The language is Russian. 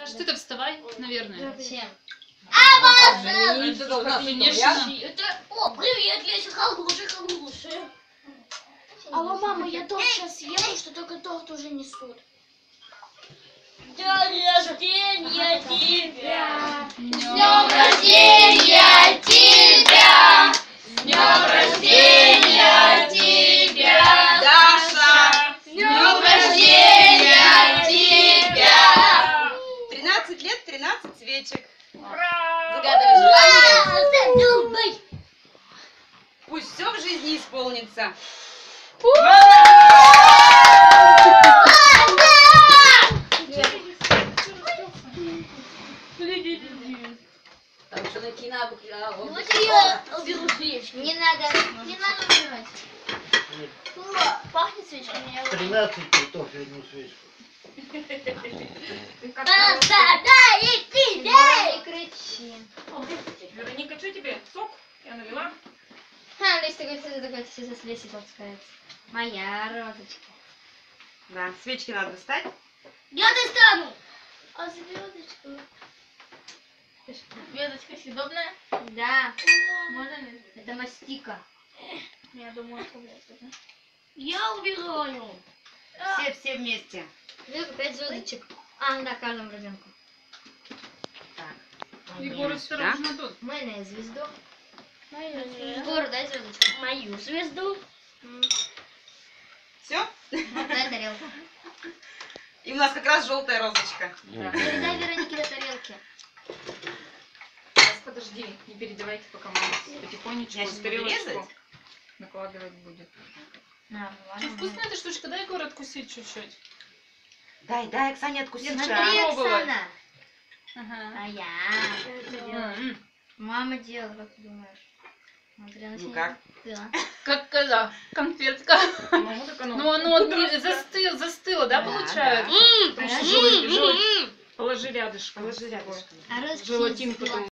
Аж ты-то вставай, наверное. Зачем? О, привет, Леся, хорошая. Алло, мама, я торт сейчас съем, что только торт уже несут. День рождения тебя! С днем рождения тебя! С днем рождения тебя! Даша! С днем рождения тебя! 13 лет, 13 свечек. Ура! Загадывай желание. Пусть все в жизни исполнится. Там что найти надо? Давайте я уберу свечки. Не надо убирать. Пахнет свечками. 13 цветов и одну свечку. Дай тебе! Не кричи. Вероника, что тебе? Сок? Я налила. Лесь такой сейчас с Лесей таскается. Моя розочка. Да, свечки надо достать. Я достану! А звездочку? Веточка съедобная? Да. Можно ли? Это мастика. Я думаю, что я убираю. Все вместе. Звездка, 5 звездочек. А, на каждом родинку. Так. Егор, Да? осторожно тут. Майонез, звезду. Мою Егору дай звездочку. Мою звезду. Все? Вот, дай тарелку. И у нас как раз желтая розочка. Передай Веронике до тарелки. Сейчас, подожди, не передавайте пока мама. Потихонечку Я сейчас буду тарелочку резать. накладывать будет. На, Что, вкусная эта штучка? Дай, Егор, откусить чуть-чуть. Дай, Оксане откусить. Я Смотри, пробовать. Оксана. Ага. А я. Мама делала, как ты думаешь? Смотри, она Ну как? сидела. Как когда? Конфетка. Ну, так оно. Ну, оно застыло, да, Да, получается? да. Потому что положи рядышком. Положи рядышком. А розочка Желатин не застыла. потом.